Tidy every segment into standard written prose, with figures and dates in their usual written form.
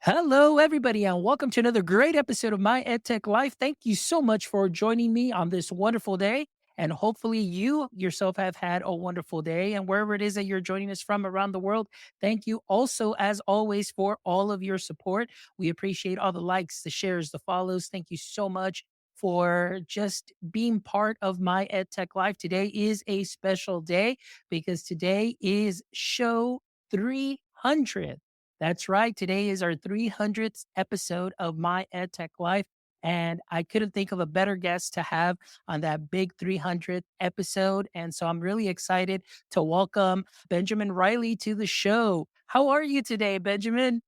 Hello, everybody, and welcome to another great episode of My EdTech Life. Thank you so much for joining me on this wonderful day. And hopefully, you yourself have had a wonderful day. And wherever it is that you're joining us from around the world, thank you also, as always, for all of your support. We appreciate all the likes, the shares, the follows. Thank you so much for just being part of My EdTech Life. Today is a special day because today is show 300. That's right. Today is our 300th episode of My EdTech Life. And I couldn't think of a better guest to have on that big 300th episode. And so I'm really excited to welcome Benjamin Riley to the show. How are you today, Benjamin?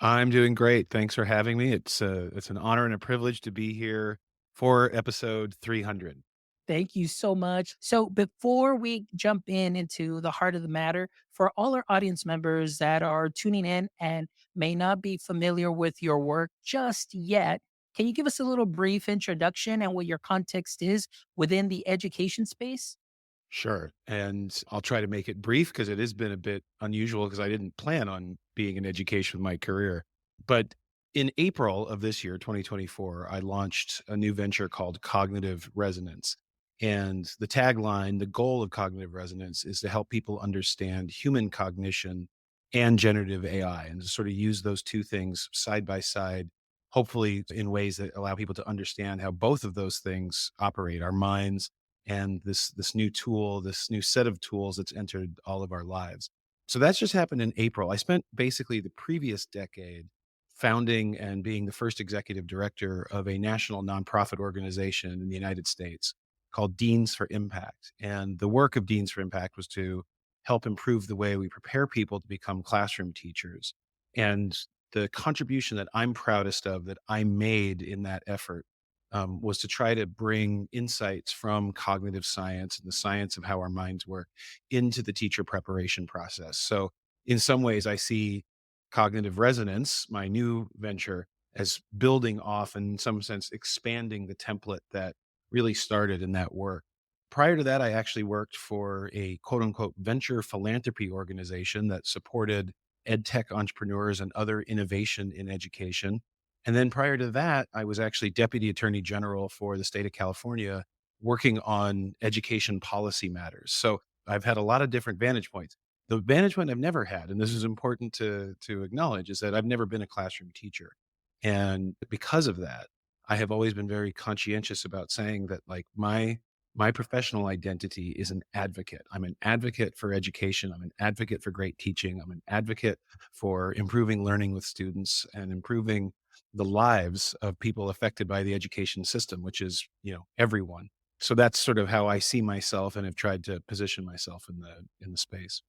I'm doing great. Thanks for having me. It's an honor and a privilege to be here for episode 300. Thank you so much. So, before we jump into the heart of the matter, for all our audience members that are tuning in and may not be familiar with your work just yet, can you give us a little brief introduction and what your context is within the education space? Sure. And I'll try to make it brief because it has been a bit unusual because I didn't plan on being in education with my career. But in April of this year, 2024, I launched a new venture called Cognitive Resonance. And the tagline, the goal of Cognitive Resonance is to help people understand human cognition and generative AI and to sort of use those two things side by side, hopefully in ways that allow people to understand how both of those things operate our minds and this new tool, this new set of tools that's entered all of our lives. So that's just happened in April. I spent basically the previous decade founding and being the first executive director of a national nonprofit organization in the United States called Deans for Impact. And the work of Deans for Impact was to help improve the way we prepare people to become classroom teachers. And the contribution that I'm proudest of that I made in that effort was to try to bring insights from cognitive science and the science of how our minds work into the teacher preparation process. So, in some ways, I see cognitive resonance, my new venture, as building off and in some sense expanding the template that really started in that work. Prior to that, I actually worked for a quote unquote venture philanthropy organization that supported ed tech entrepreneurs and other innovation in education. And then prior to that, I was actually deputy attorney general for the state of California working on education policy matters. So I've had a lot of different vantage points. The vantage point I've never had, and this is important to acknowledge, is that I've never been a classroom teacher. And because of that, I have always been very conscientious about saying that like my professional identity is an advocate. I'm an advocate for education. I'm an advocate for great teaching. I'm an advocate for improving learning with students and improving the lives of people affected by the education system, which is, everyone. So that's sort of how I see myself and have tried to position myself in the space.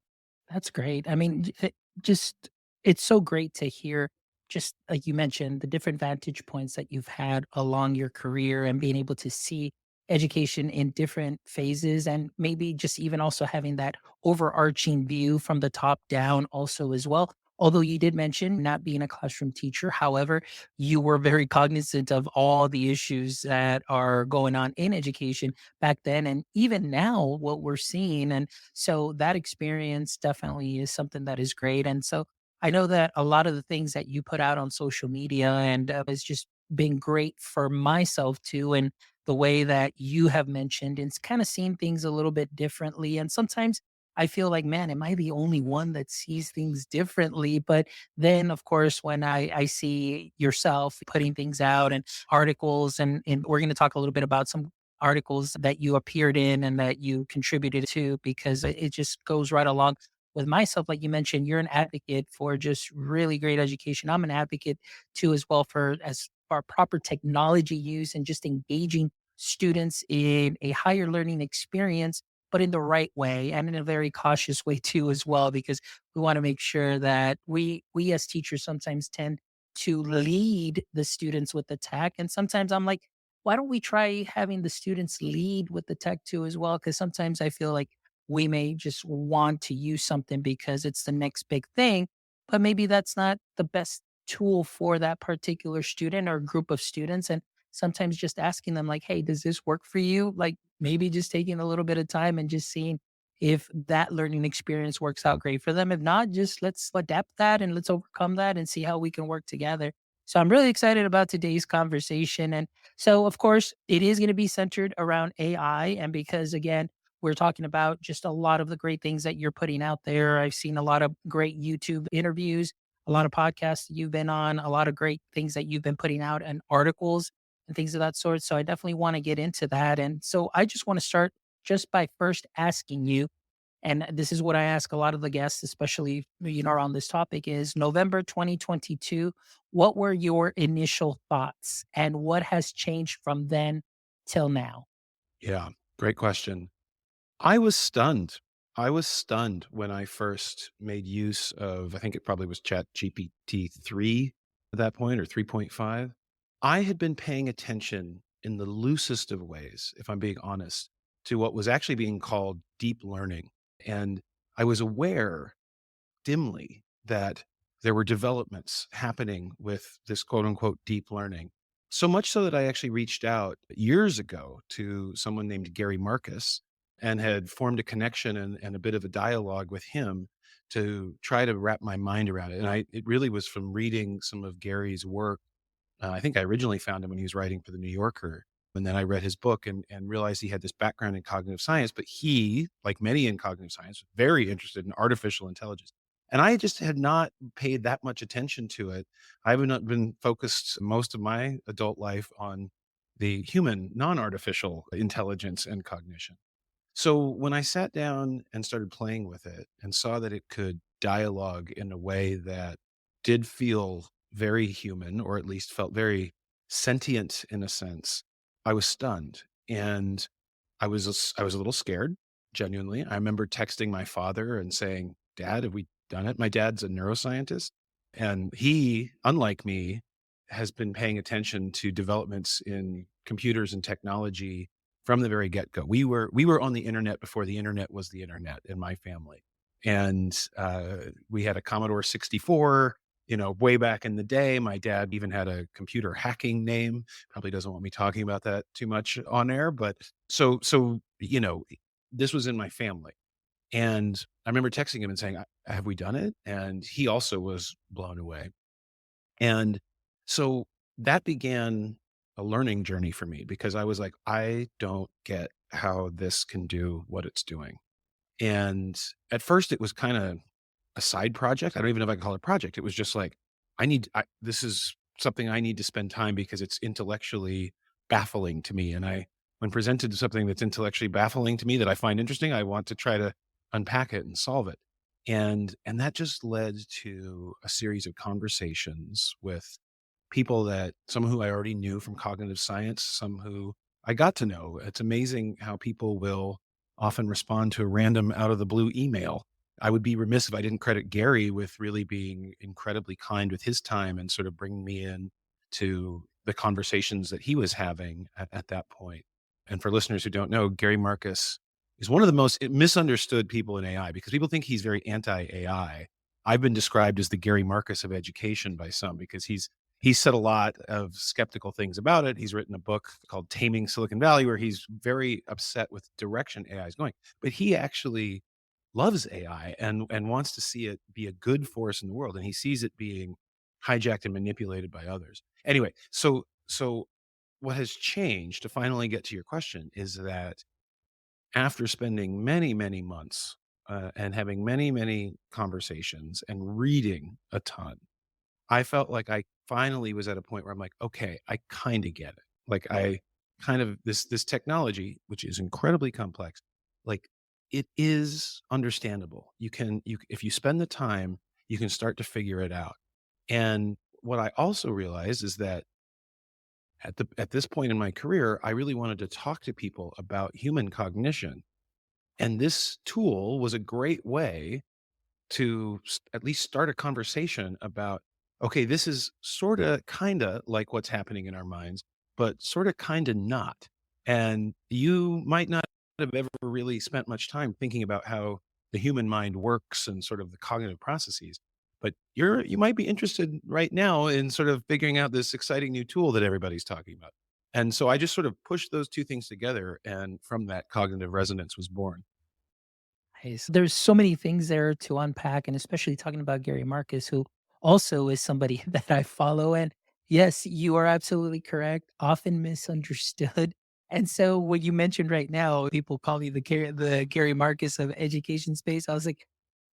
That's great. I mean, just it's so great to hear, just like you mentioned, the different vantage points that you've had along your career and being able to see education in different phases and maybe just even also having that overarching view from the top down also as well. Although you did mention not being a classroom teacher, however, you were very cognizant of all the issues that are going on in education back then and even now what we're seeing. And so that experience definitely is something that is great. And so I know that a lot of the things that you put out on social media and has just been great for myself too. And the way that you have mentioned, it's kind of seeing things a little bit differently. And sometimes I feel like, man, am I the only one that sees things differently? But then, of course, when I see yourself putting things out and articles, and we're going to talk a little bit about some articles that you appeared in and that you contributed to because it just goes right along with myself. Like you mentioned, you're an advocate for just really great education. I'm an advocate too, as well, for as far proper technology use and just engaging students in a higher learning experience, but in the right way and in a very cautious way too, as well, because we want to make sure that we as teachers sometimes tend to lead the students with the tech. And sometimes I'm like, why don't we try having the students lead with the tech too as well? Because sometimes I feel like we may just want to use something because it's the next big thing, but maybe that's not the best tool for that particular student or group of students. And sometimes just asking them, like, hey, does this work for you? Like maybe just taking a little bit of time and just seeing if that learning experience works out great for them. If not, just let's adapt that and let's overcome that and see how we can work together. So I'm really excited about today's conversation. And so, of course, it is going to be centered around AI. And because, again, we're talking about just a lot of the great things that you're putting out there. I've seen a lot of great YouTube interviews, a lot of podcasts that you've been on, a lot of great things that you've been putting out and articles and things of that sort. So I definitely want to get into that. And so I just want to start just by first asking you, and this is what I ask a lot of the guests, especially around this topic, is November 2022. What were your initial thoughts, and what has changed from then till now? Yeah, great question. I was stunned. I was stunned when I first made use of, I think it probably was ChatGPT 3 at that point, or 3.5. I had been paying attention in the loosest of ways, if I'm being honest, to what was actually being called deep learning. And I was aware dimly that there were developments happening with this quote unquote deep learning. So much so that I actually reached out years ago to someone named Gary Marcus and had formed a connection and a bit of a dialogue with him to try to wrap my mind around it. And it really was from reading some of Gary's work. I think I originally found him when he was writing for the New Yorker. And then I read his book and realized he had this background in cognitive science, but he, like many in cognitive science, was very interested in artificial intelligence. And I just had not paid that much attention to it. I have not been focused most of my adult life on the human, non artificial intelligence and cognition. So when I sat down and started playing with it and saw that it could dialogue in a way that did feel very human, or at least felt very sentient in a sense, I was stunned. And I was a little scared, genuinely. I remember texting my father and saying, "Dad, have we done it?" My dad's a neuroscientist, and he, unlike me, has been paying attention to developments in computers and technology from the very get-go. We were on the internet before the internet was the internet in my family. And we had a Commodore 64, way back in the day. My dad even had a computer hacking name. Probably doesn't want me talking about that too much on air, but this was in my family. And I remember texting him and saying, Have we done it?" And he also was blown away. And so that began a learning journey for me because I was like, I don't get how this can do what it's doing. And at first it was kind of a side project. I don't even know if I can call it a project. It was just like, this is something I need to spend time because it's intellectually baffling to me. And when presented to something that's intellectually baffling to me that I find interesting, I want to try to unpack it and solve it. And that just led to a series of conversations with people that some who I already knew from cognitive science, some who I got to know. It's amazing how people will often respond to a random out of the blue email. I would be remiss if I didn't credit Gary with really being incredibly kind with his time and sort of bringing me in to the conversations that he was having at that point. And for listeners who don't know, Gary Marcus is one of the most misunderstood people in AI because people think he's very anti AI. I've been described as the Gary Marcus of education by some because he's said a lot of skeptical things about it. He's written a book called Taming Silicon Valley, where he's very upset with the direction AI is going. But he actually loves AI and wants to see it be a good force in the world. And he sees it being hijacked and manipulated by others. Anyway, so what has changed to finally get to your question is that after spending many, many months and having many, many conversations and reading a ton, I felt like I finally was at a point where I'm like, okay, I kind of get it. Like I kind of this technology, which is incredibly complex, like it is understandable. If you spend the time, you can start to figure it out. And what I also realized is that at this point in my career, I really wanted to talk to people about human cognition. And this tool was a great way to at least start a conversation about, okay, this is sort of kind of like what's happening in our minds, but sort of kind of not. And you might not have ever really spent much time thinking about how the human mind works and sort of the cognitive processes. But you might be interested right now in sort of figuring out this exciting new tool that everybody's talking about. And so I just sort of pushed those two things together, and from that, cognitive resonance was born. Nice. There's so many things there to unpack, and especially talking about Gary Marcus, who also is somebody that I follow. And yes, you are absolutely correct. Often misunderstood. And so, what you mentioned right now, people call me the Gary Marcus of education space. I was like,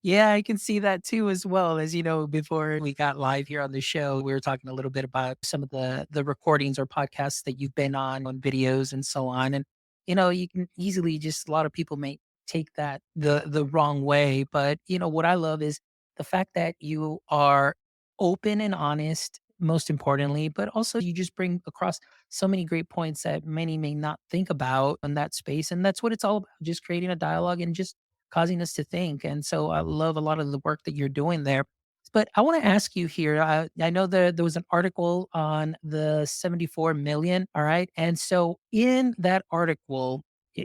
yeah, I can see that too, as well. As you know, before we got live here on the show, we were talking a little bit about some of the recordings or podcasts that you've been on videos and so on. And you can easily just a lot of people may take that the wrong way. But what I love is the fact that you are open and honest, most importantly, but also you just bring across so many great points that many may not think about in that space. And that's what it's all about, just creating a dialogue and just causing us to think. And so I love a lot of the work that you're doing there. But I want to ask you here. I know there was an article on the 74 million. All right. And so in that article,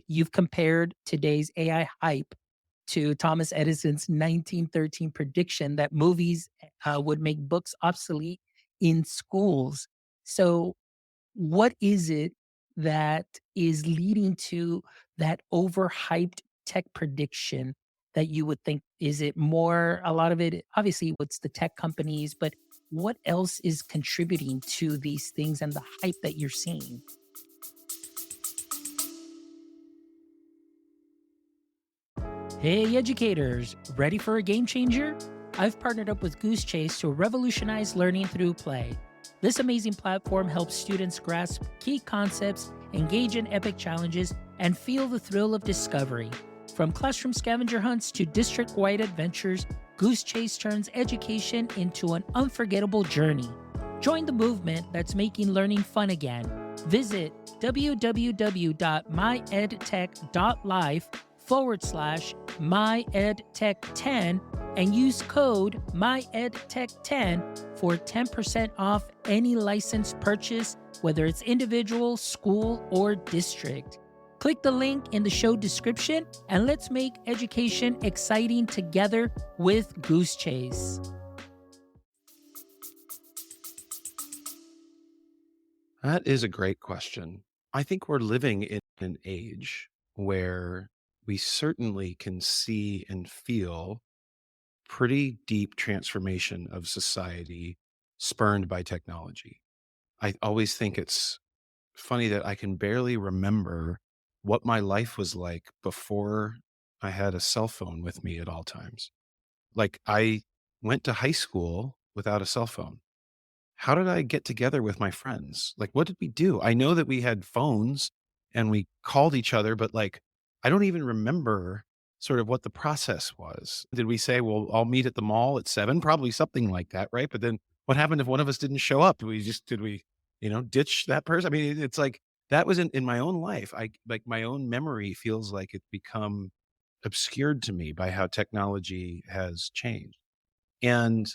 you've compared today's AI hype to Thomas Edison's 1913 prediction that movies would make books obsolete in schools. So, what is it that is leading to that overhyped tech prediction that you would think? Is it more, a lot of it, obviously, what's the tech companies, but what else is contributing to these things and the hype that you're seeing? Hey, educators, ready for a game changer? I've partnered up with Goose Chase to revolutionize learning through play. This amazing platform helps students grasp key concepts, engage in epic challenges, and feel the thrill of discovery. From classroom scavenger hunts to district wide adventures, Goose Chase turns education into an unforgettable journey. Join the movement that's making learning fun again. Visit www.myedtech.life/myedtech10 and use code myedtech10 for 10% off any license purchase, whether it's individual, school, or district. Click the link in the show description and let's make education exciting together with Goose Chase. That is a great question. I think we're living in an age where we certainly can see and feel pretty deep transformation of society spurned by technology. I always think it's funny that I can barely remember what my life was like before I had a cell phone with me at all times. Like, I went to high school without a cell phone. How did I get together with my friends? Like, what did we do? I know that we had phones and we called each other, but like, I don't even remember sort of what the process was. Did we say, well, I'll meet at the mall at 7? Probably something like that, right? But then what happened if one of us didn't show up? Did we, ditch that person? I mean, it's like that was in my own life. I like my own memory feels like it's become obscured to me by how technology has changed. And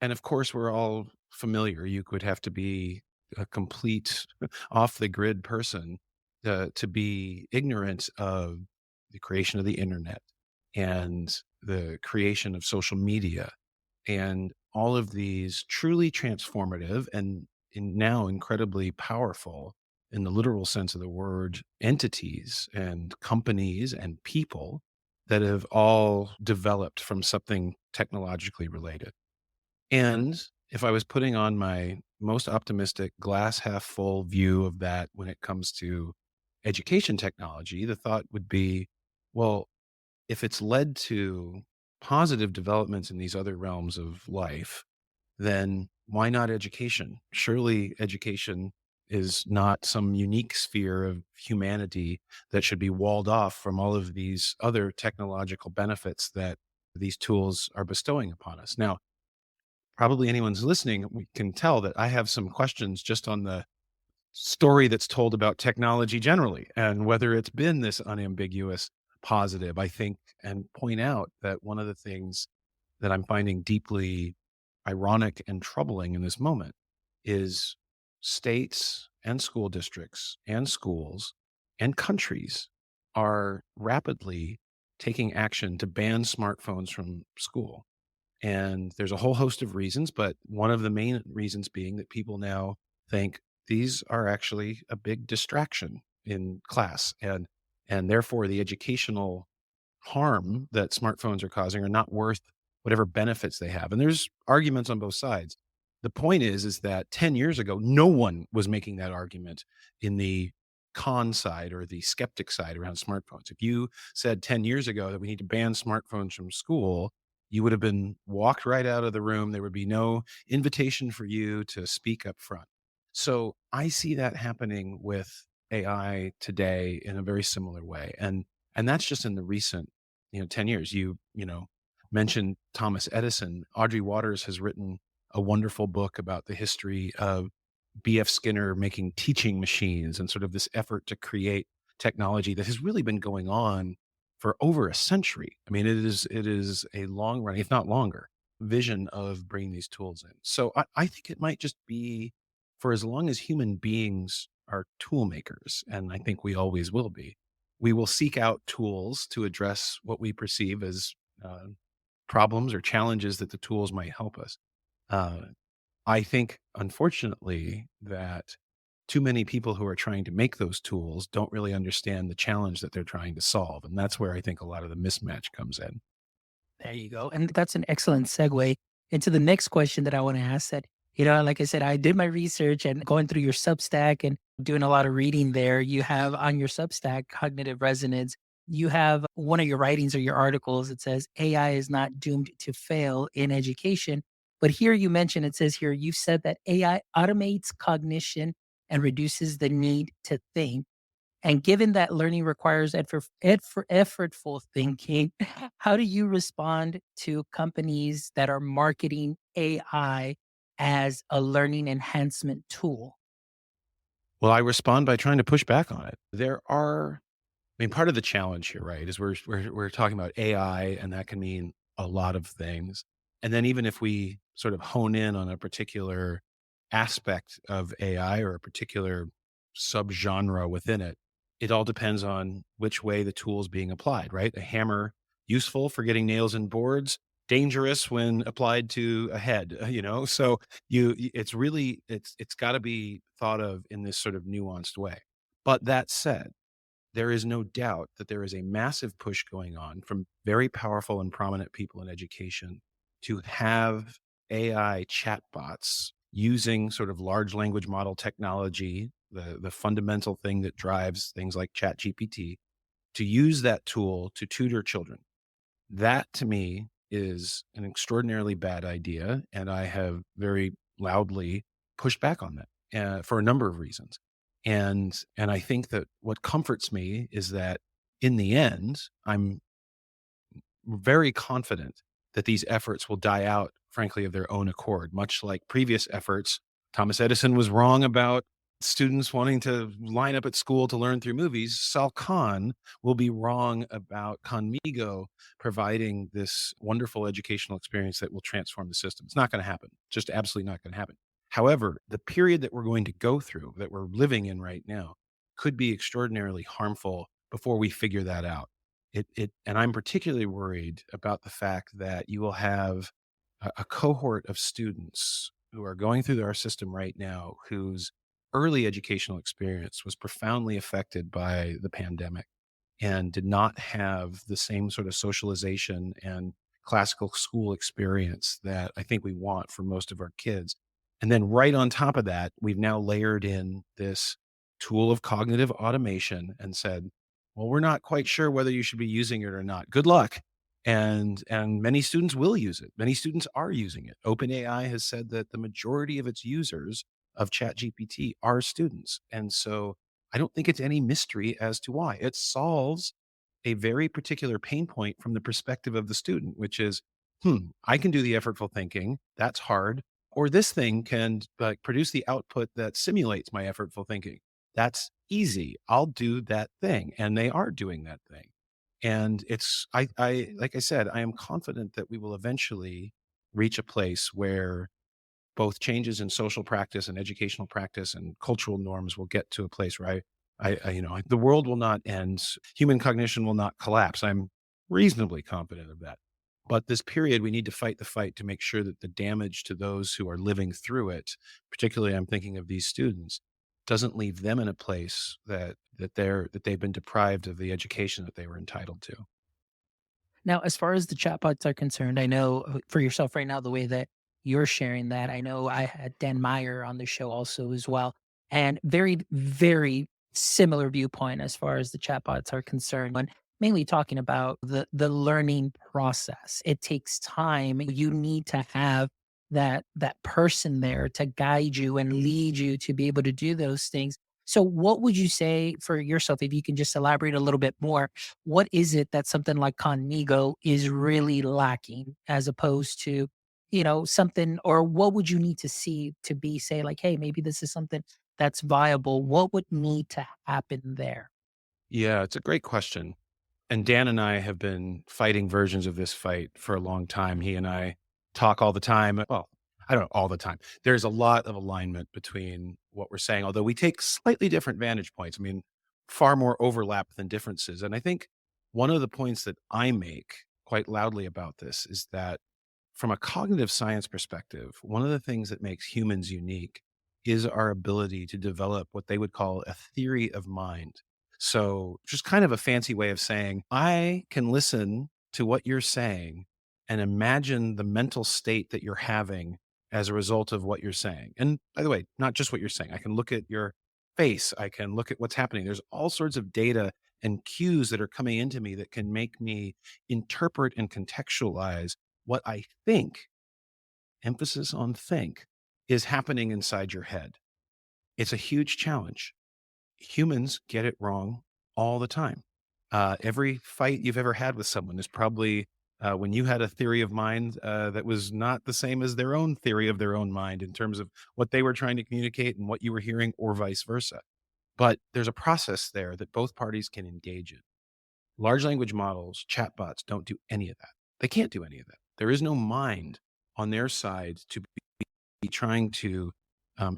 and of course, we're all familiar. You would have to be a complete off the grid person to be ignorant of the creation of the internet and the creation of social media and all of these truly transformative and now incredibly powerful, in the literal sense of the word, entities and companies and people that have all developed from something technologically related. And if I was putting on my most optimistic glass half full view of that when it comes to education technology, the thought would be, well, if it's led to positive developments in these other realms of life, then why not education? Surely education is not some unique sphere of humanity that should be walled off from all of these other technological benefits that these tools are bestowing upon us. Now, probably anyone's listening, we can tell that I have some questions just on the story that's told about technology generally and whether it's been this unambiguous positive. I think and point out that one of the things that I'm finding deeply ironic and troubling in this moment is states and school districts and schools and countries are rapidly taking action to ban smartphones from school. And there's a whole host of reasons, but one of the main reasons being that people now think these are actually a big distraction in class, and therefore the educational harm that smartphones are causing are not worth whatever benefits they have. And there's arguments on both sides. The point is that 10 years ago, no one was making that argument in the con side or the skeptic side around smartphones. If you said 10 years ago that we need to ban smartphones from school, you would have been walked right out of the room. There would be no invitation for you to speak up front. So I see that happening with AI today in a very similar way. And that's just in the recent, 10 years. You mentioned Thomas Edison. Audrey Waters has written a wonderful book about the history of B.F. Skinner making teaching machines and sort of this effort to create technology that has really been going on for over a century. I mean, it is a long run, if not longer, vision of bringing these tools in. So I think it might just be for as long as human beings are tool makers, and I think we always will be, we will seek out tools to address what we perceive as problems or challenges that the tools might help us. Uh, I think, unfortunately, that too many people who are trying to make those tools don't really understand the challenge that they're trying to solve. And that's where I think a lot of the mismatch comes in. There you go. And that's an excellent segue into the next question that I want to ask that, like I said, I did my research and going through your Substack and doing a lot of reading there. You have on your Substack, Cognitive Resonance, you have one of your writings or your articles. It says AI is not doomed to fail in education. But here you mention, it says here, you've said that AI automates cognition and reduces the need to think. And given that learning requires effortful thinking, how do you respond to companies that are marketing AI as a learning enhancement tool? Well, I respond by trying to push back on it. I mean, part of the challenge here, right, is we're talking about AI, and that can mean a lot of things. And then even if we sort of hone in on a particular aspect of AI or a particular subgenre within it, it all depends on which way the tool is being applied, right? A hammer useful for getting nails in boards, dangerous when applied to a head, So it's got to be thought of in this sort of nuanced way. But that said, there is no doubt that there is a massive push going on from very powerful and prominent people in education to have AI chatbots using sort of large language model technology, the fundamental thing that drives things like ChatGPT, to use that tool to tutor children. That to me is an extraordinarily bad idea. And I have very loudly pushed back on that for a number of reasons. And I think that what comforts me is that in the end, I'm very confident that these efforts will die out, frankly, of their own accord, much like previous efforts. Thomas Edison was wrong about students wanting to line up at school to learn through movies. Sal Khan will be wrong about Khanmigo providing this wonderful educational experience that will transform the system. It's not going to happen. Just absolutely not going to happen. However, the period that we're going to go through, that we're living in right now, could be extraordinarily harmful before we figure that out. And I'm particularly worried about the fact that you will have a cohort of students who are going through our system right now whose early educational experience was profoundly affected by the pandemic and did not have the same sort of socialization and classical school experience that I think we want for most of our kids. And then right on top of that, we've now layered in this tool of cognitive automation and said, well, we're not quite sure whether you should be using it or not. Good luck. And many students will use it. Many students are using it. OpenAI has said that the majority of its users of ChatGPT are students. And so I don't think it's any mystery as to why. It solves a very particular pain point from the perspective of the student, which is, I can do the effortful thinking. That's hard. Or this thing can like produce the output that simulates my effortful thinking. That's easy. I'll do that thing. And they are doing that thing. And like I said, I am confident that we will eventually reach a place where both changes in social practice and educational practice and cultural norms will get to a place where the world will not end. Human cognition will not collapse. I'm reasonably confident of that. But this period, we need to fight the fight to make sure that the damage to those who are living through it, particularly I'm thinking of these students, doesn't leave them in a place that they've been deprived of the education that they were entitled to. Now, as far as the chatbots are concerned, I know for yourself right now, the way that you're sharing that, I know I had Dan Meyer on the show also as well, and very, very similar viewpoint as far as the chatbots are concerned. When mainly talking about the learning process, it takes time. You need to have that person there to guide you and lead you to be able to do those things. So, what would you say for yourself, if you can just elaborate a little bit more? What is it that something like Khanmigo is really lacking as opposed to, something, or what would you need to see to be say like, hey, maybe this is something that's viable? What would need to happen there? Yeah, it's a great question. And Dan and I have been fighting versions of this fight for a long time. He and I talk all the time. Well, I don't know all the time. There's a lot of alignment between what we're saying, although we take slightly different vantage points. I mean, far more overlap than differences. And I think one of the points that I make quite loudly about this is that from a cognitive science perspective, one of the things that makes humans unique is our ability to develop what they would call a theory of mind. So, just kind of a fancy way of saying, I can listen to what you're saying and imagine the mental state that you're having as a result of what you're saying. And by the way, not just what you're saying, I can look at your face, I can look at what's happening. There's all sorts of data and cues that are coming into me that can make me interpret and contextualize what I think, emphasis on think, is happening inside your head. It's a huge challenge. Humans get it wrong all the time. Every fight you've ever had with someone is probably when you had a theory of mind that was not the same as their own theory of their own mind in terms of what they were trying to communicate and what you were hearing, or vice versa. But there's a process there that both parties can engage in. Large language models, chatbots don't do any of that. They can't do any of that. There is no mind on their side to be trying to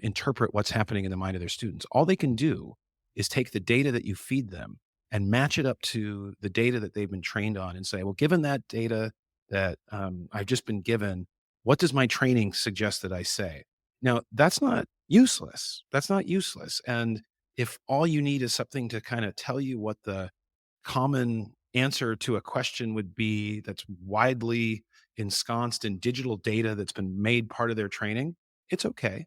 interpret what's happening in the mind of their students. All they can do is take the data that you feed them and match it up to the data that they've been trained on and say, well, given that data that I've just been given, what does my training suggest that I say? Now, that's not useless. That's not useless. And if all you need is something to kind of tell you what the common answer to a question would be that's widely ensconced in digital data that's been made part of their training, it's okay.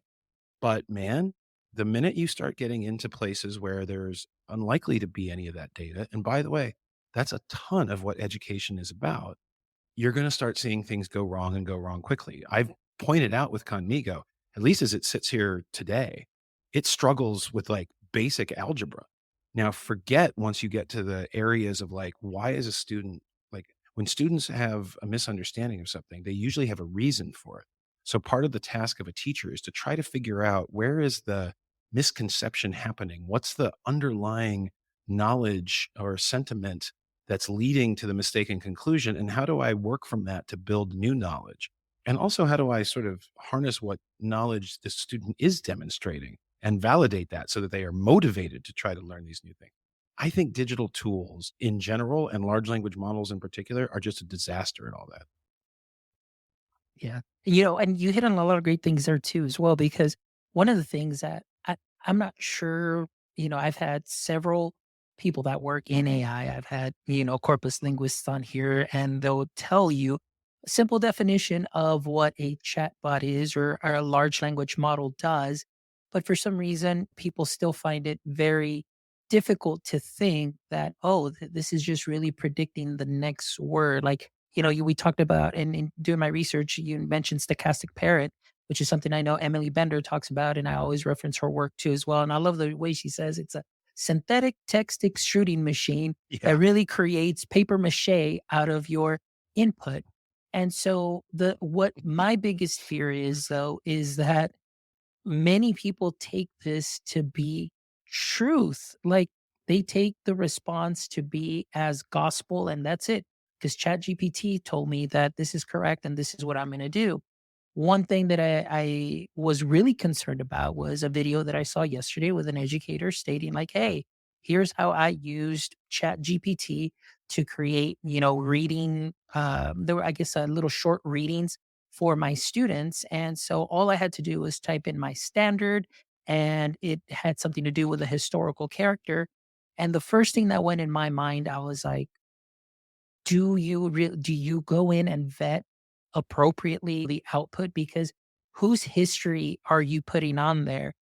But man, the minute you start getting into places where there's unlikely to be any of that data, and by the way, that's a ton of what education is about, you're going to start seeing things go wrong and go wrong quickly. I've pointed out with Conmigo, at least as it sits here today, it struggles with like basic algebra. Now, forget once you get to the areas of like, why is a student like when students have a misunderstanding of something, they usually have a reason for it. So, part of the task of a teacher is to try to figure out where is the misconception happening? What's the underlying knowledge or sentiment that's leading to the mistaken conclusion, and how do I work from that to build new knowledge? And also, how do I sort of harness what knowledge the student is demonstrating and validate that so that they are motivated to try to learn these new things? I think digital tools in general and large language models in particular are just a disaster at all that. Yeah. And you hit on a lot of great things there too as well, because one of the things that I'm not sure, I've had several people that work in AI. I've had, corpus linguists on here, and they'll tell you a simple definition of what a chatbot is, or a large language model does. But for some reason, people still find it very difficult to think that, oh, this is just really predicting the next word. Like, we talked about, and in doing my research, you mentioned stochastic parrot, which is something I know Emily Bender talks about, and I always reference her work too as well. And I love the way she says it's a synthetic text extruding machine Yeah. that really creates paper mache out of your input. And so the what my biggest fear is though is that many people take this to be truth. Like they take the response to be as gospel and that's it. Because ChatGPT told me that this is correct and this is what I'm going to do. One thing that I was really concerned about was a video that I saw yesterday with an educator stating, like, hey, here's how I used ChatGPT to create, reading. There were, I guess, little short readings for my students. And so all I had to do was type in my standard, and it had something to do with a historical character. And the first thing that went in my mind, I was like, do you go in and vet appropriately the output? Because whose history are you putting on there?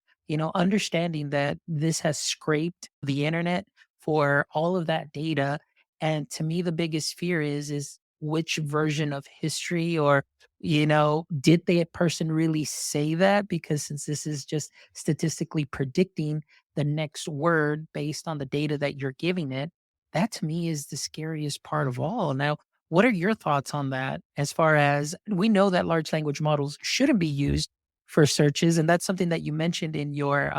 Understanding that this has scraped the internet for all of that data. And to me, the biggest fear is which version of history, or, did the person really say that? Because since this is just statistically predicting the next word based on the data that you're giving it, that to me is the scariest part of all. Now, what are your thoughts on that? As far as we know that large language models shouldn't be used for searches, and that's something that you mentioned in your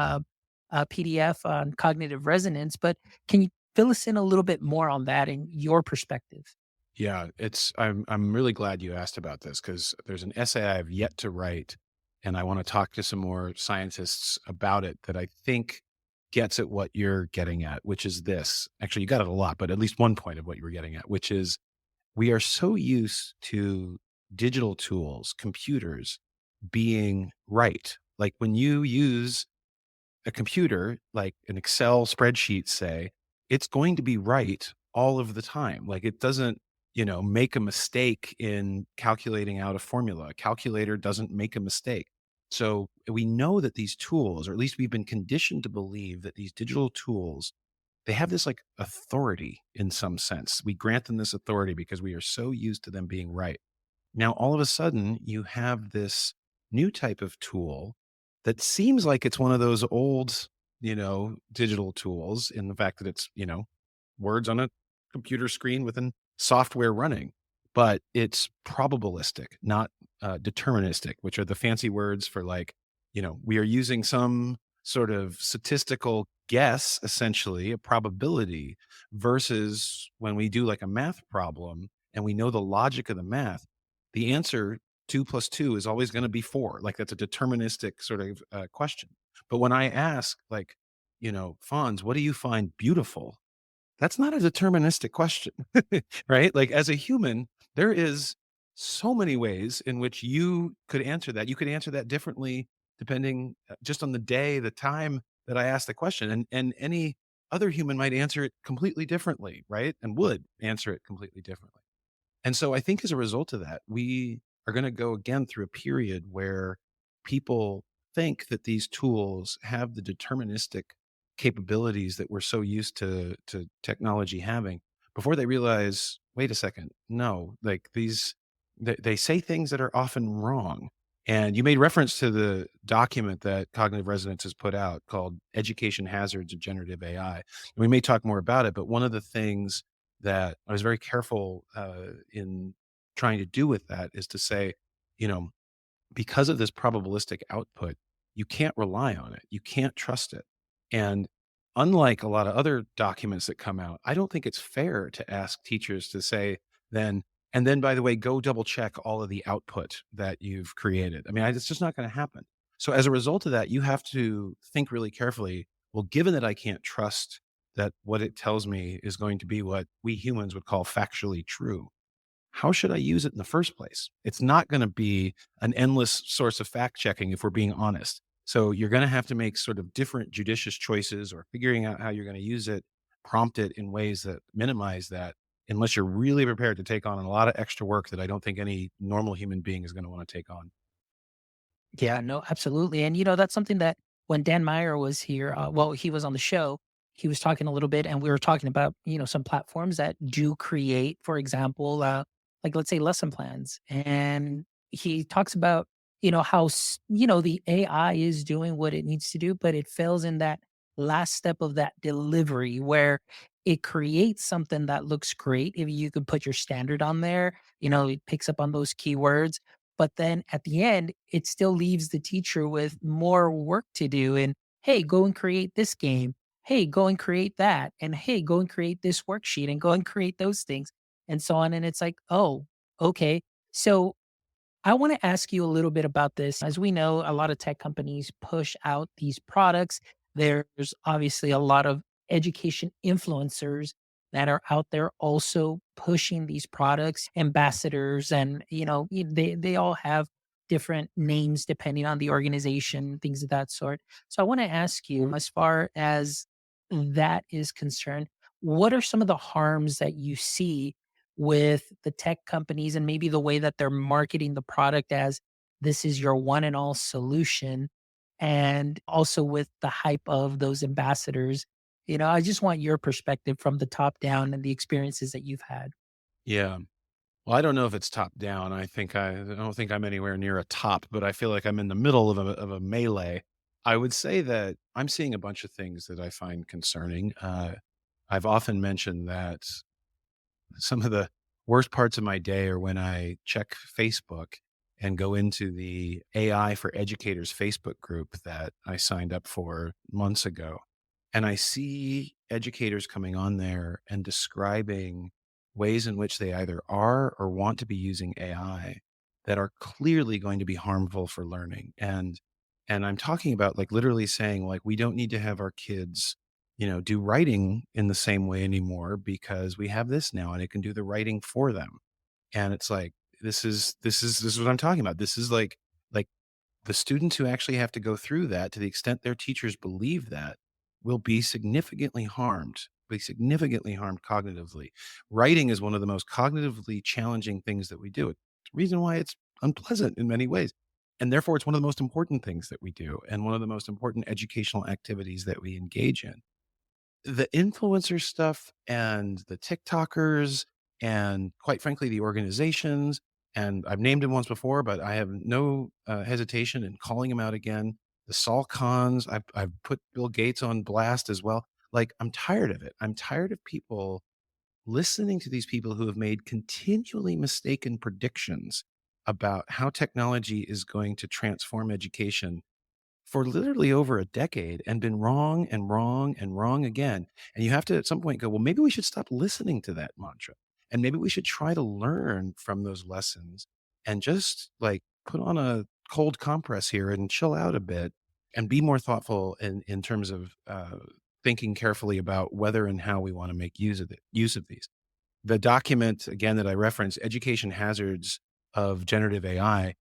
PDF on cognitive resonance. But can you fill us in a little bit more on that in your perspective? Yeah, I'm really glad you asked about this because there's an essay I have yet to write, and I want to talk to some more scientists about it that I think gets at what you're getting at, which is this. Actually, you got it a lot, but at least one point of what you were getting at, which is we are so used to digital tools, computers being right. Like when you use a computer, like an Excel spreadsheet, say, it's going to be right all of the time. Like it doesn't, make a mistake in calculating out a formula. A calculator doesn't make a mistake. So we know that these tools, or at least we've been conditioned to believe that these digital tools, they have this like authority in some sense. We grant them this authority because we are so used to them being right. Now, all of a sudden, you have this new type of tool that seems like it's one of those old, digital tools in the fact that it's, words on a computer screen within software running, but it's probabilistic, not deterministic, which are the fancy words for like, we are using some sort of statistical guess, essentially, a probability versus when we do like a math problem and we know the logic of the math, the answer 2 plus 2 is always going to be 4. Like that's a deterministic sort of question. But when I ask, like, Fonz, what do you find beautiful? That's not a deterministic question, right? Like as a human, there is so many ways in which you could answer that. You could answer that differently depending just on the day, the time that I asked the question, and any other human might answer it completely differently, right? And would answer it completely differently. And so I think as a result of that, we are going to go again through a period where people think that these tools have the deterministic capabilities that we're so used to technology having before they realize, wait a second, no, like they say things that are often wrong. And you made reference to the document that Cognitive Resonance has put out called Education Hazards of Generative AI. And we may talk more about it, but one of the things that I was very careful in trying to do with that is to say, you know, because of this probabilistic output, you can't rely on it. You can't trust it. And unlike a lot of other documents that come out, I don't think it's fair to ask teachers to say, then, and then, by the way, go double check all of the output that you've created. I mean, it's just not going to happen. So, as a result of that, you have to think really carefully. Well, given that I can't trust that what it tells me is going to be what we humans would call factually true, how should I use it in the first place? It's not going to be an endless source of fact checking if we're being honest. So you're going to have to make sort of different judicious choices or figuring out how you're going to use it, prompt it in ways that minimize that, unless you're really prepared to take on a lot of extra work that I don't think any normal human being is going to want to take on. Yeah, no, absolutely. And that's something that when Dan Meyer was here, well, he was on the show, he was talking a little bit, and we were talking about, some platforms that do create, for example, like let's say lesson plans. And he talks about, how, the AI is doing what it needs to do, but it fails in that last step of that delivery where it creates something that looks great. If you could put your standard on there, it picks up on those keywords, but then at the end, it still leaves the teacher with more work to do. And hey, go and create this game. Hey, go and create that. And hey, go and create this worksheet and go and create those things and so on. And it's like, oh, okay. So I want to ask you a little bit about this. As we know, a lot of tech companies push out these products. There's obviously a lot of education influencers that are out there also pushing these products, ambassadors, and they all have different names depending on the organization, things of that sort. So I want to ask you, as far as that is concerned, what are some of the harms that you see with the tech companies and maybe the way that they're marketing the product as this is your one and all solution, and also with the hype of those ambassadors. I just want your perspective from the top down and the experiences that you've had. Yeah. Well, I don't know if it's top down. I don't think I'm anywhere near a top, but I feel like I'm in the middle of a melee. I would say that I'm seeing a bunch of things that I find concerning. I've often mentioned that some of the worst parts of my day are when I check Facebook and go into the AI for Educators Facebook group that I signed up for months ago. And I see educators coming on there and describing ways in which they either are or want to be using AI that are clearly going to be harmful for learning. And I'm talking about like literally saying like we don't need to have our kids do writing in the same way anymore because we have this now and it can do the writing for them. And it's like, this is what I'm talking about. This is like the students who actually have to go through that to the extent their teachers believe that will be significantly harmed cognitively. Writing is one of the most cognitively challenging things that we do. It's the reason why it's unpleasant in many ways. And therefore, it's one of the most important things that we do and one of the most important educational activities that we engage in. The influencer stuff and the TikTokers and quite frankly, the organizations, and I've named them once before, but I have no hesitation in calling them out again. The Saul Khans, I've put Bill Gates on blast as well. Like, I'm tired of it. I'm tired of people listening to these people who have made continually mistaken predictions about how technology is going to transform education for literally over a decade and been wrong and wrong and wrong again. And you have to at some point go, well, maybe we should stop listening to that mantra. And maybe we should try to learn from those lessons and just like put on a cold compress here and chill out a bit and be more thoughtful in terms of thinking carefully about whether and how we want to make use of these. The document again that I referenced, Education Hazards of Generative AI,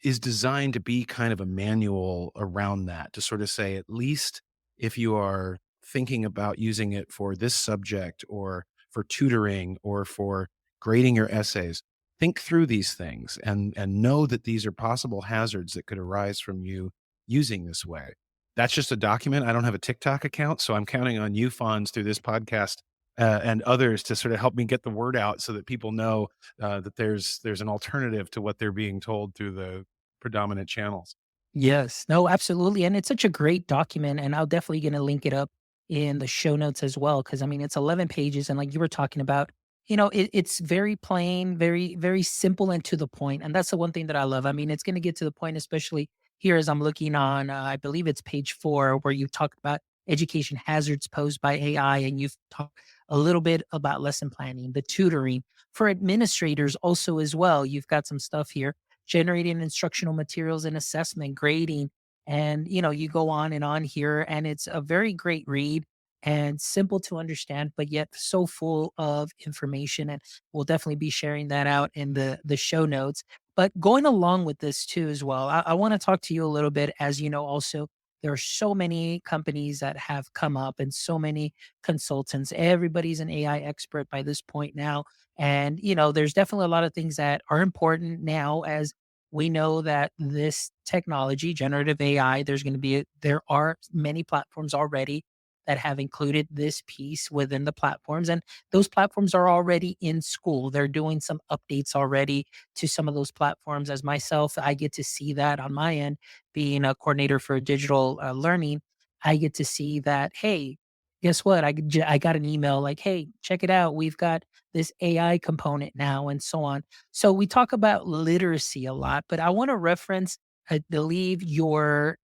is designed to be kind of a manual around that to sort of say, at least if you are thinking about using it for this subject or for tutoring or for grading your essays, think through these things and know that these are possible hazards that could arise from you using this way. That's just a document. I don't have a TikTok account, so I'm counting on you, Fonz, through this podcast and others to sort of help me get the word out so that people know that there's an alternative to what they're being told through the predominant channels. Yes. No, absolutely. And it's such a great document. And I'll definitely gonna link it up in the show notes as well. Cause I mean it's 11 pages. And like you were talking about, it's very plain, very, very simple and to the point. And that's the one thing that I love. I mean, it's gonna get to the point, especially here as I'm looking on I believe it's page 4, where you talked about education hazards posed by AI, and you've talked a little bit about lesson planning, the tutoring for administrators also as well. You've got some stuff here generating instructional materials and assessment, grading. And, you go on here, and it's a very great read and simple to understand, but yet so full of information. And we'll definitely be sharing that out in the show notes. But going along with this too, as well, I want to talk to you a little bit, as you know, also, there are so many companies that have come up and so many consultants. Everybody's an AI expert by this point now. And, there's definitely a lot of things that are important now, as we know that this technology, generative AI, there are many platforms already that have included this piece within the platforms. And those platforms are already in school. They're doing some updates already to some of those platforms. As myself, I get to see that on my end, being a coordinator for digital learning. I get to see that, hey, guess what? I got an email like, hey, check it out. We've got this AI component now, and so on. So we talk about literacy a lot, but I want to reference, I believe, the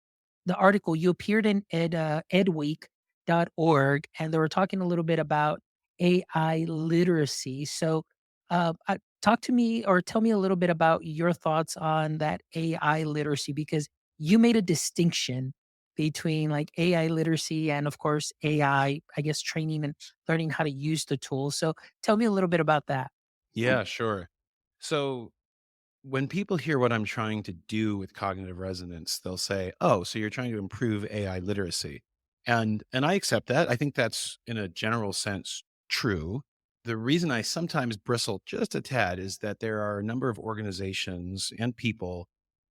article you appeared in edweek.org, and they were talking a little bit about AI literacy. So, talk to me or tell me a little bit about your thoughts on that AI literacy, because you made a distinction between like AI literacy and, of course, I guess, training and learning how to use the tool. So, tell me a little bit about that. Yeah, sure. So when people hear what I'm trying to do with cognitive resonance, they'll say, "Oh, so you're trying to improve AI literacy." And I accept that. I think that's in a general sense true. the reason I sometimes bristle just a tad is that there are a number of organizations and people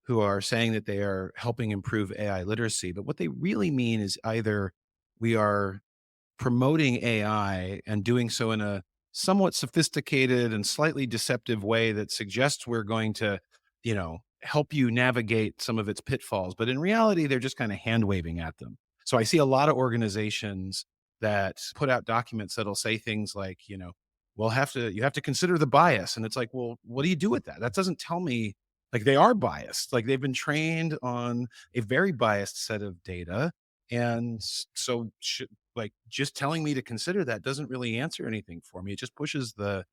who are saying that they are helping improve AI literacy, but what they really mean is either we are promoting AI and doing so in a somewhat sophisticated and slightly deceptive way that suggests we're going to, help you navigate some of its pitfalls. But in reality, they're just kind of hand waving at them. So I see a lot of organizations that put out documents that'll say things like, you have to consider the bias. And it's like, well, what do you do with that? That doesn't tell me like they are biased. Like they've been trained on a very biased set of data. And so like, just telling me to consider that doesn't really answer anything for me. It just pushes the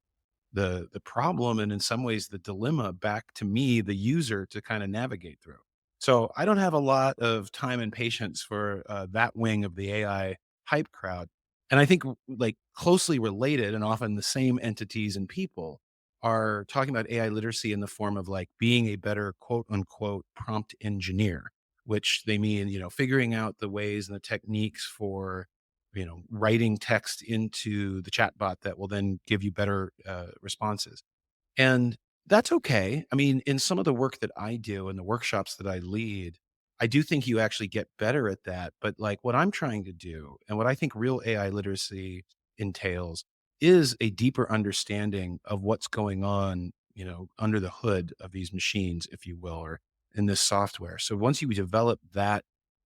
problem and in some ways the dilemma back to me, the user, to kind of navigate through. So I don't have a lot of time and patience for that wing of the AI hype crowd. And I think like closely related and often the same entities and people are talking about AI literacy in the form of like being a better quote unquote prompt engineer, which they mean, figuring out the ways and the techniques for writing text into the chatbot that will then give you better responses. And that's okay. I mean, in some of the work that I do and the workshops that I lead, I do think you actually get better at that. But like what I'm trying to do and what I think real AI literacy entails is a deeper understanding of what's going on, under the hood of these machines, if you will, or in this software. So once you develop that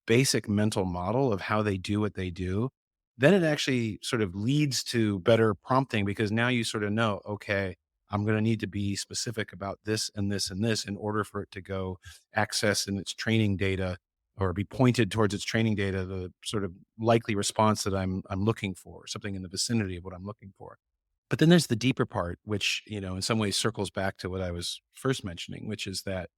basic mental model of how they do what they do, then it actually sort of leads to better prompting because now you sort of know, okay, I'm going to need to be specific about this and this and this in order for it to go access in its training data or be pointed towards its training data, the sort of likely response that I'm looking for, something in the vicinity of what I'm looking for. But then there's the deeper part, which, in some ways circles back to what I was first mentioning, which is that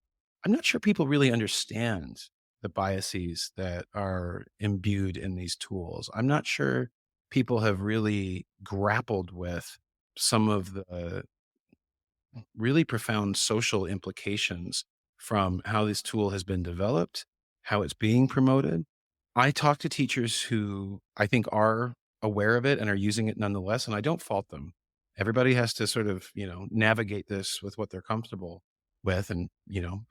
I'm not sure people really understand the biases that are imbued in these tools. I'm not sure people have really grappled with some of the really profound social implications from how this tool has been developed, how it's being promoted. I talk to teachers who I think are aware of it and are using it nonetheless, and I don't fault them. Everybody has to sort of, navigate this with what they're comfortable with. And,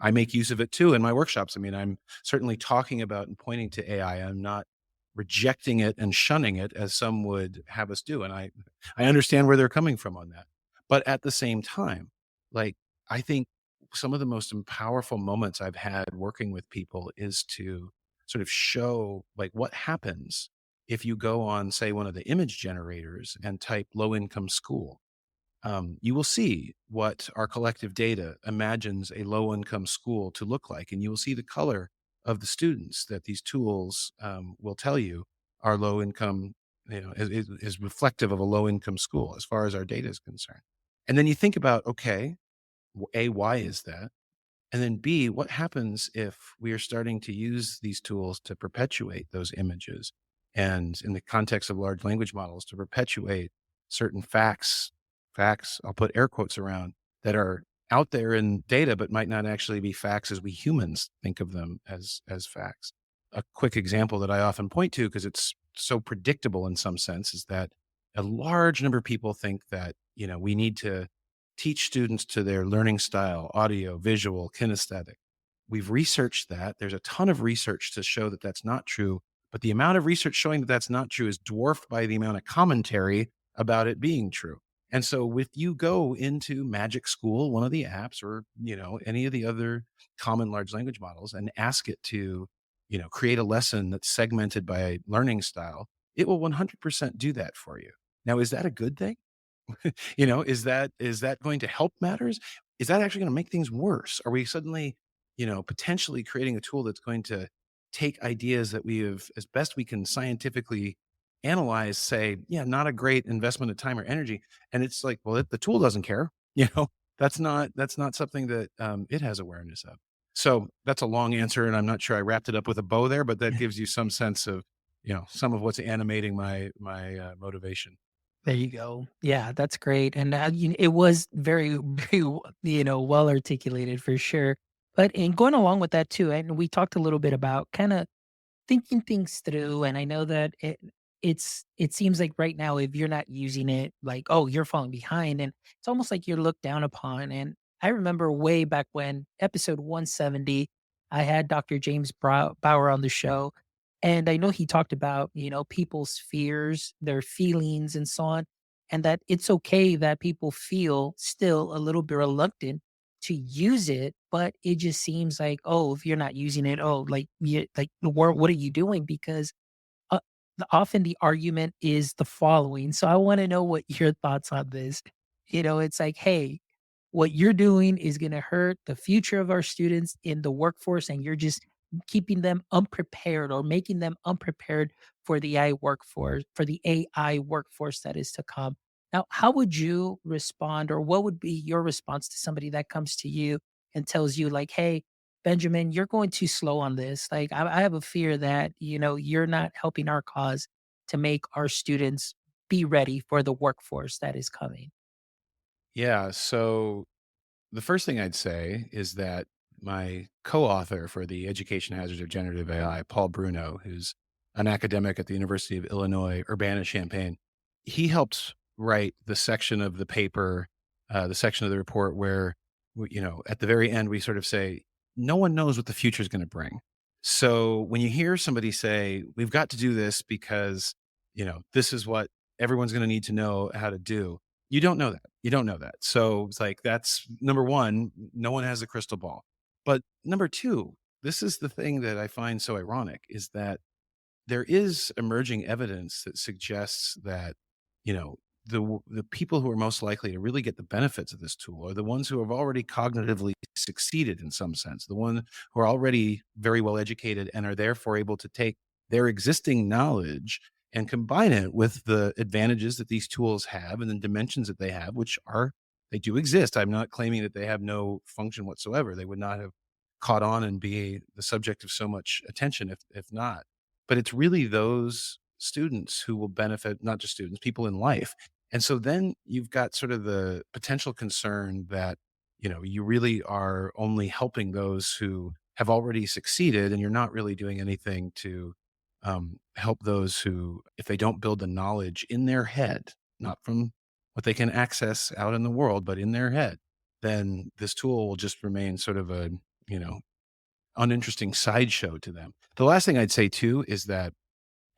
I make use of it too in my workshops. I mean, I'm certainly talking about and pointing to AI. I'm not rejecting it and shunning it as some would have us do. And I understand where they're coming from on that. But at the same time, like, I think some of the most powerful moments I've had working with people is to sort of show like what happens if you go on, say, one of the image generators and type low income school. You will see what our collective data imagines a low income school to look like. And you will see the color of the students that these tools will tell you are low income, is reflective of a low income school as far as our data is concerned. And then you think about, okay, A, why is that? And then B, what happens if we are starting to use these tools to perpetuate those images? And in the context of large language models, to perpetuate certain facts, I'll put air quotes around, that are out there in data, but might not actually be facts as we humans think of them as facts. A quick example that I often point to, because it's so predictable in some sense, is that a large number of people think that, we need to teach students to their learning style, audio, visual, kinesthetic. We've researched that. There's a ton of research to show that that's not true. But the amount of research showing that that's not true is dwarfed by the amount of commentary about it being true. And so if you go into Magic School, one of the apps, or, any of the other common large language models and ask it to, create a lesson that's segmented by learning style, it will 100% do that for you. Now, is that a good thing? Is that going to help matters? Is that actually going to make things worse? Are we suddenly, potentially creating a tool that's going to take ideas that we have, as best we can scientifically analyze, say, yeah, not a great investment of time or energy. And it's like, well, the tool doesn't care. That's not something that it has awareness of. So that's a long answer, and I'm not sure I wrapped it up with a bow there, but that gives you some sense of, some of what's animating my motivation. There you go. Yeah, that's great, and, it was very, very, well articulated for sure. But in going along with that too, and we talked a little bit about kinda thinking things through, and I know that it seems like right now, if you're not using it, like, oh, you're falling behind, and it's almost like you're looked down upon. And I remember way back when episode 170, I had Dr. James Bauer on the show, and I know he talked about, people's fears, their feelings, and so on, and that it's okay that people feel still a little bit reluctant to use it, but it just seems like, oh, if you're not using it, oh, like, like, what are you doing? Because uh, often the argument is the following. So I want to know what your thoughts on this. It's like, hey, what you're doing is going to hurt the future of our students in the workforce, and you're just keeping them unprepared or making them unprepared for the AI workforce that is to come. Now, how would you respond, or what would be your response to somebody that comes to you and tells you, like, hey, Benjamin, you're going too slow on this. Like, I have a fear that, you're not helping our cause to make our students be ready for the workforce that is coming. Yeah. So the first thing I'd say is that my co-author for the Education Hazards of Generative AI, Paul Bruno, who's an academic at the University of Illinois, Urbana-Champaign, he helped write the section of the paper, the section of the report where, at the very end, we sort of say, no one knows what the future is going to bring. So when you hear somebody say, we've got to do this because, this is what everyone's going to need to know how to do, you don't know that. You don't know that. So it's like that's number 1, no one has a crystal ball. But number 2, this is the thing that I find so ironic is that there is emerging evidence that suggests that, the people who are most likely to really get the benefits of this tool are the ones who have already cognitively succeeded in some sense, the one who are already very well educated and are therefore able to take their existing knowledge and combine it with the advantages that these tools have and the dimensions that they have, which are they do exist. I'm not claiming that they have no function whatsoever. They would not have caught on and be the subject of so much attention if not. But it's really those students who will benefit, not just students, people in life. And so then you've got sort of the potential concern that, you really are only helping those who have already succeeded and you're not really doing anything to help those who, if they don't build the knowledge in their head, not from what they can access out in the world, but in their head, then this tool will just remain sort of a, you know, uninteresting sideshow to them. The last thing I'd say too is that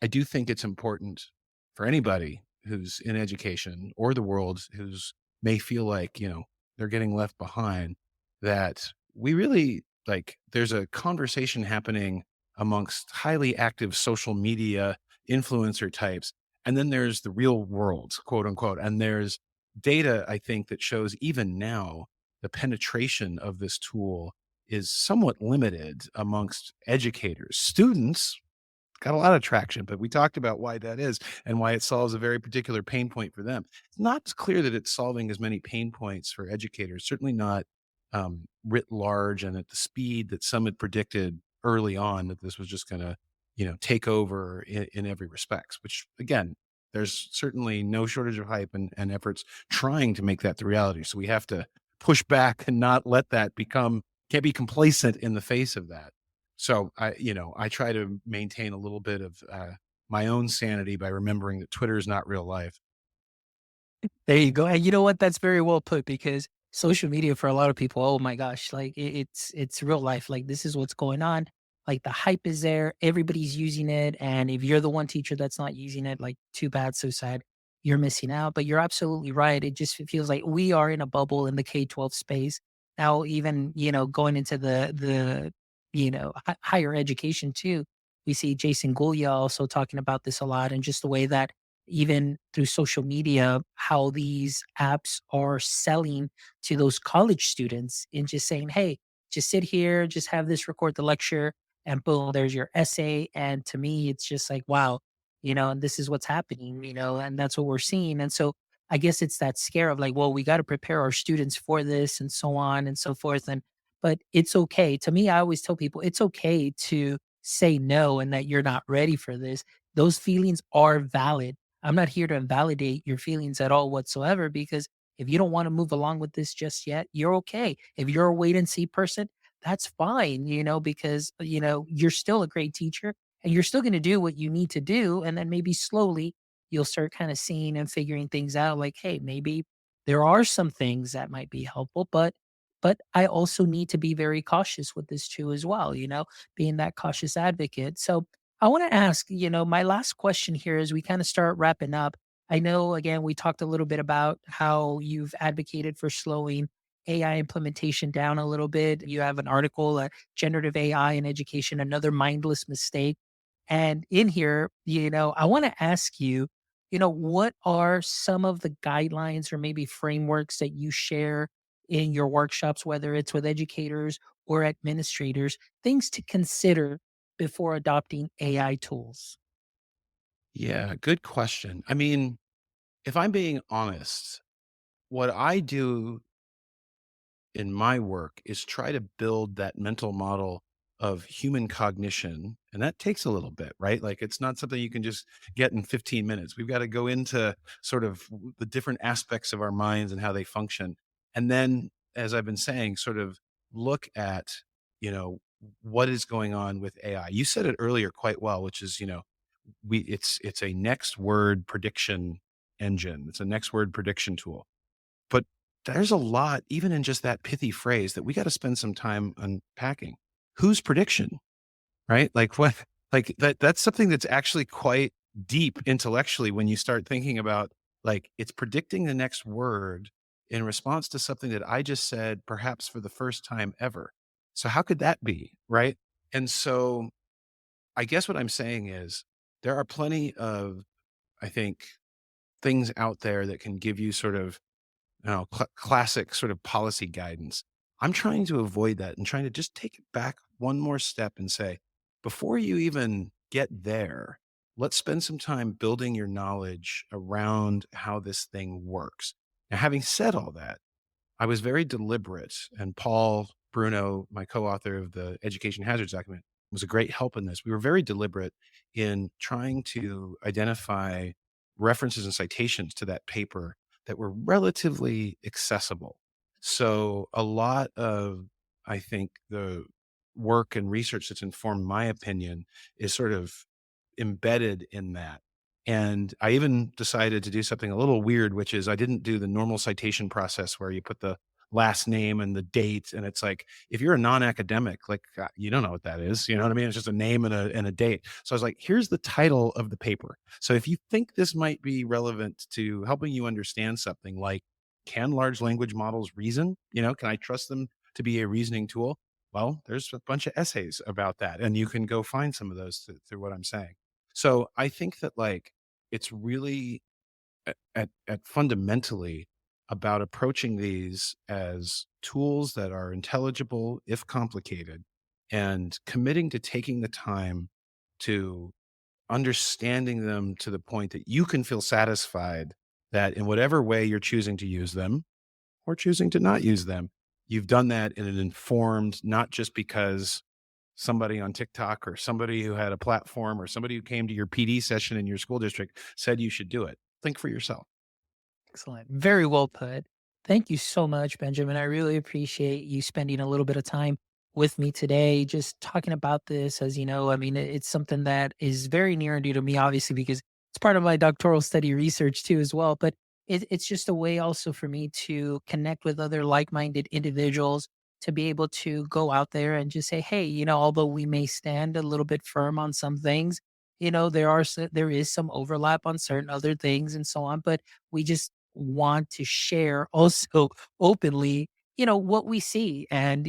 I do think it's important for anybody who's in education or the world who's may feel like, they're getting left behind, that we really like there's a conversation happening amongst highly active social media influencer types. And then there's the real world, quote unquote. And there's data, I think, that shows even now the penetration of this tool is somewhat limited amongst educators. Students got a lot of traction, but we talked about why that is and why it solves a very particular pain point for them. It's not clear that it's solving as many pain points for educators, certainly not writ large and at the speed that some had predicted early on that this was just going to, take over in every respects, which again, there's certainly no shortage of hype and efforts trying to make that the reality. So we have to push back and not let that can't be complacent in the face of that. So I try to maintain a little bit of my own sanity by remembering that Twitter is not real life. There you go. And you know what? That's very well put, because social media for a lot of people, oh my gosh, like, it's real life. Like, this is what's going on. Like, the hype is there, everybody's using it. And if you're the one teacher that's not using it, like, too bad, so sad. You're missing out. But you're absolutely right. It just feels like we are in a bubble in the K-12 space. Now, even, going into the higher education too. We see Jason Gulya also talking about this a lot, and just the way that even through social media, how these apps are selling to those college students and just saying, hey, just sit here, just have this record the lecture, and boom, there's your essay. And to me, it's just like, wow, and this is what's happening, and that's what we're seeing. And so I guess it's that scare of like, well, we got to prepare our students for this and so on and so forth. But it's okay. To me, I always tell people it's okay to say no and that you're not ready for this. Those feelings are valid. I'm not here to invalidate your feelings at all whatsoever, because if you don't want to move along with this just yet, you're okay. If you're a wait and see person, that's fine, because, you're still a great teacher and you're still going to do what you need to do. And then maybe slowly you'll start kind of seeing and figuring things out like, hey, maybe there are some things that might be helpful, but I also need to be very cautious with this too as well, being that cautious advocate. So I want to ask, my last question here as we kind of start wrapping up. I know again we talked a little bit about how you've advocated for slowing AI implementation down a little bit. You have an article, generative AI in education, another mindless mistake. And in here, I want to ask you, what are some of the guidelines or maybe frameworks that you share in your workshops, whether it's with educators or administrators, things to consider before adopting AI tools? Yeah, good question. I mean, if I'm being honest, what I do in my work is try to build that mental model of human cognition. And that takes a little bit, right? Like it's not something you can just get in 15 minutes. We've got to go into sort of the different aspects of our minds and how they function. And then, as I've been saying, sort of look at, you know, what is going on with AI. You said it earlier quite well, which is, it's a next word prediction engine. It's a next word prediction tool, but there's a lot, even in just that pithy phrase, that we gotta spend some time unpacking. Whose prediction, right? Like, what like, that's something that's actually quite deep intellectually when you start thinking about, like, it's predicting the next word in response to something that I just said, perhaps for the first time ever. So how could that be, right? And so, I guess what I'm saying is, there are plenty of, I think, things out there that can give you sort of classic sort of policy guidance. I'm trying to avoid that and trying to just take it back one more step and say, before you even get there, let's spend some time building your knowledge around how this thing works. Now, having said all that, I was very deliberate, and Paul Bruno, my co-author of the Education Hazards document, was a great help in this. We were very deliberate in trying to identify references and citations to that paper that were relatively accessible. So a lot of, I think, the work and research that's informed my opinion is sort of embedded in that. And I even decided to do something a little weird, which is I didn't do the normal citation process where you put the last name and the date. And it's like, if you're a non-academic, like you don't know what that is. You know what I mean? It's just a name and a date. So I was like, here's the title of the paper. So if you think this might be relevant to helping you understand something like, can large language models reason? Can I trust them to be a reasoning tool? Well, there's a bunch of essays about that. And you can go find some of those through what I'm saying. So I think that, like, it's really at fundamentally about approaching these as tools that are intelligible, if complicated, and committing to taking the time to understanding them to the point that you can feel satisfied that in whatever way you're choosing to use them or choosing to not use them, you've done that in an informed, not just because somebody on TikTok or somebody who had a platform or somebody who came to your PD session in your school district said you should do it. Think for yourself. Excellent. Very well put. Thank you so much, Benjamin. I really appreciate you spending a little bit of time with me today, just talking about this. As you know, I mean, it's something that is very near and dear to me, obviously, because it's part of my doctoral study research too, as well. But it's just a way also for me to connect with other like minded individuals to be able to go out there and just say, hey, although we may stand a little bit firm on some things, there is some overlap on certain other things and so on, but we just want to share also openly, what we see. And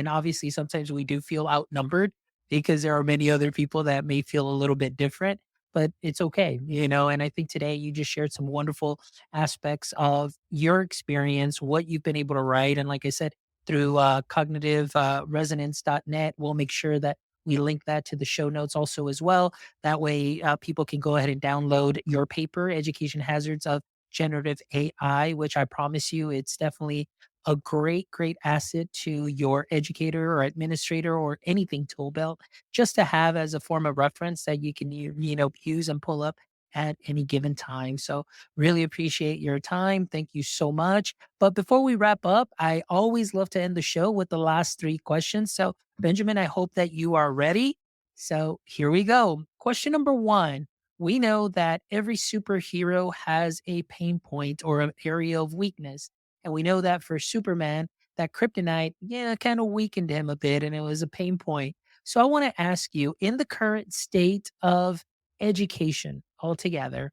obviously sometimes we do feel outnumbered because there are many other people that may feel a little bit different, but it's okay, and I think today you just shared some wonderful aspects of your experience, what you've been able to write. And like I said, through cognitive resonance.net, we'll make sure that we link that to the show notes also as well. That way people can go ahead and download your paper, Education Hazards of Generative AI, which I promise you, it's definitely a great, great asset to your educator or administrator or anything tool belt, just to have as a form of reference that you can, use and pull up at any given time. So really appreciate your time. Thank you so much. But before we wrap up, I always love to end the show with the last three questions. So Benjamin, I hope that you are ready. So here we go. Question number one. We know that every superhero has a pain point or an area of weakness. And we know that for Superman, that kryptonite, yeah, kind of weakened him a bit and it was a pain point. So I want to ask you, in the current state of education altogether,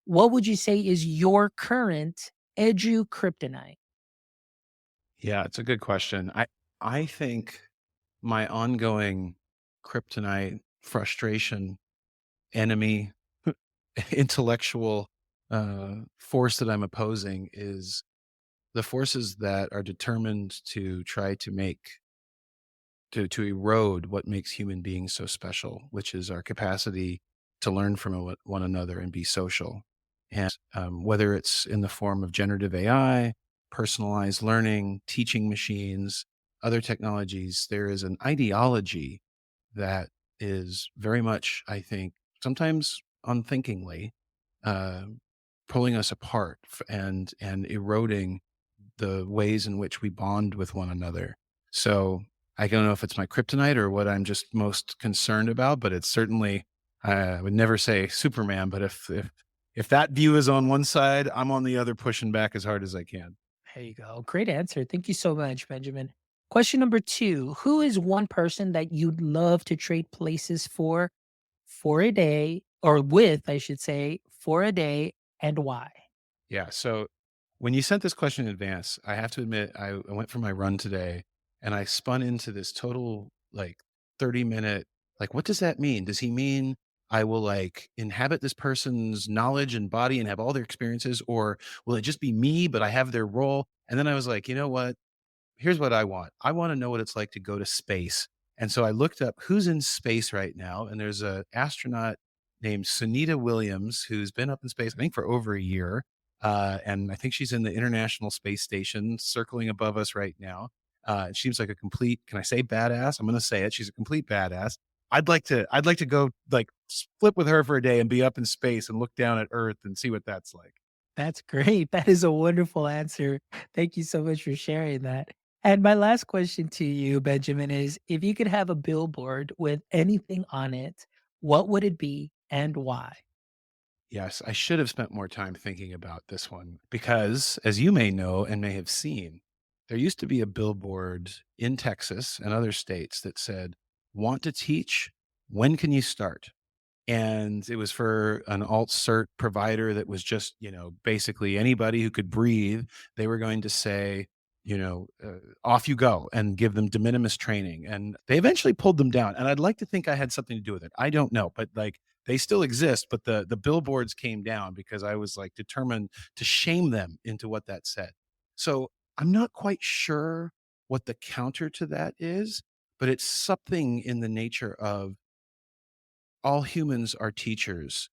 what would you say is your current edu kryptonite? Yeah, it's a good question. I think my ongoing kryptonite frustration enemy intellectual force that I'm opposing is the forces that are determined to try to make to erode what makes human beings so special, which is our capacity to learn from one another and be social. And whether it's in the form of generative AI, personalized learning, teaching machines, other technologies, there is an ideology that is very much, I think, sometimes unthinkingly, uh, pulling us apart and eroding the ways in which we bond with one another. So I don't know if it's my kryptonite or what I'm just most concerned about, but it's certainly I would never say Superman, but if that view is on one side, I'm on the other pushing back as hard as I can. There you go. Great answer. Thank you so much, Benjamin. Question number two. Who is one person that you'd love to trade places for a day, or with, I should say, for a day, and why? Yeah. So when you sent this question in advance, I have to admit, I went for my run today and I spun into this total like 30-minute, like, what does that mean? Does he mean I will like inhabit this person's knowledge and body and have all their experiences? Or will it just be me, but I have their role? And then I was like, you know what? Here's what I want. I want to know what it's like to go to space. And so I looked up who's in space right now, and there's a astronaut named Sunita Williams who's been up in space, I think, for over a year. And I think she's in the International Space Station, circling above us right now. She seems like a complete, can I say badass? I'm going to say it. She's a complete badass. I'd like to go like flip with her for a day and be up in space and look down at Earth and see what that's like. That's great. That is a wonderful answer. Thank you so much for sharing that. And my last question to you, Benjamin, is if you could have a billboard with anything on it, what would it be and why? Yes, I should have spent more time thinking about this one because, as you may know and may have seen, there used to be a billboard in Texas and other states that said, "Want to teach? When can you start?" And it was for an alt cert provider that was just, basically anybody who could breathe. They were going to say, off you go and give them de minimis training. And they eventually pulled them down. And I'd like to think I had something to do with it. I don't know, but like they still exist. But the billboards came down because I was like determined to shame them into what that said. So I'm not quite sure what the counter to that is, but it's something in the nature of all humans are teachers.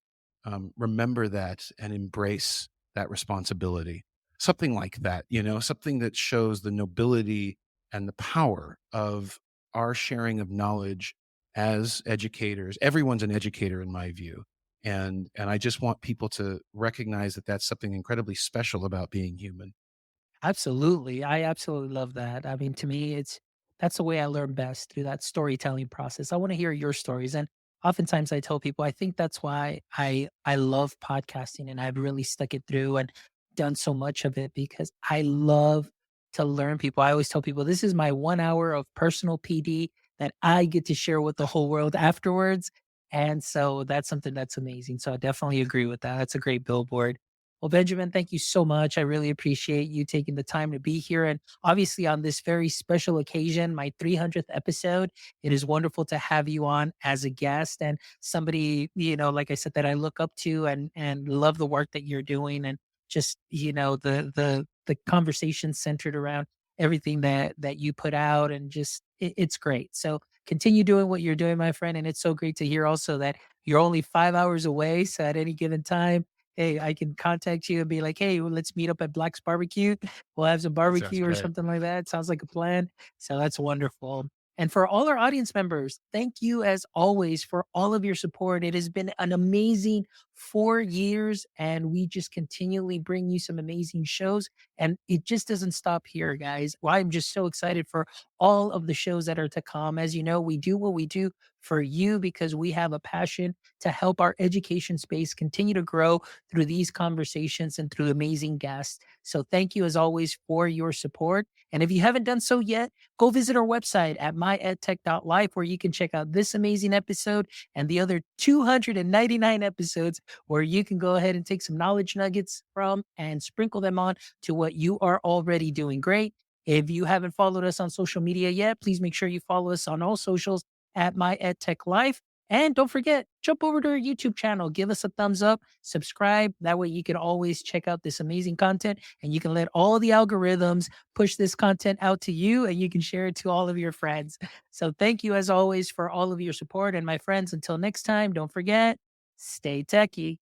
Remember that and embrace that responsibility. Something like that, something that shows the nobility and the power of our sharing of knowledge as educators. Everyone's an educator in my view. And I just want people to recognize that that's something incredibly special about being human. Absolutely. I absolutely love that. I mean, to me, that's the way I learn best through that storytelling process. I want to hear your stories. And oftentimes I tell people I think that's why I love podcasting and I've really stuck it through and done so much of it because I love to learn people. I always tell people this is my 1 hour of personal PD that I get to share with the whole world afterwards. And so that's something that's amazing. So I definitely agree with that. That's a great billboard. Well, Benjamin, thank you so much. I really appreciate you taking the time to be here. And obviously, on this very special occasion, my 300th episode, it is wonderful to have you on as a guest and somebody, like I said, that I look up to and love the work that you're doing. And just, the conversation centered around everything that you put out and just it's great. So continue doing what you're doing, my friend. And it's so great to hear also that you're only 5 hours away. So at any given time, hey, I can contact you and be like, "Hey, well, let's meet up at Black's Barbecue. We'll have some That sounds barbecue or great. something like that." Sounds like a plan. So that's wonderful. And for all our audience members, thank you as always for all of your support. It has been an amazing 4 years, and we just continually bring you some amazing shows. And it just doesn't stop here, guys. Well, I'm just so excited for all of the shows that are to come. As you know, we do what we do for you because we have a passion to help our education space continue to grow through these conversations and through amazing guests. So thank you as always for your support. And if you haven't done so yet, go visit our website at myedtech.life where you can check out this amazing episode and the other 299 episodes where you can go ahead and take some knowledge nuggets from and sprinkle them on to what you are already doing great. If you haven't followed us on social media yet, please make sure you follow us on all socials at myedtechlife. And don't forget, jump over to our YouTube channel, give us a thumbs up, subscribe. That way you can always check out this amazing content and you can let all the algorithms push this content out to you and you can share it to all of your friends. So thank you as always for all of your support. And my friends, until next time, don't forget, stay techie.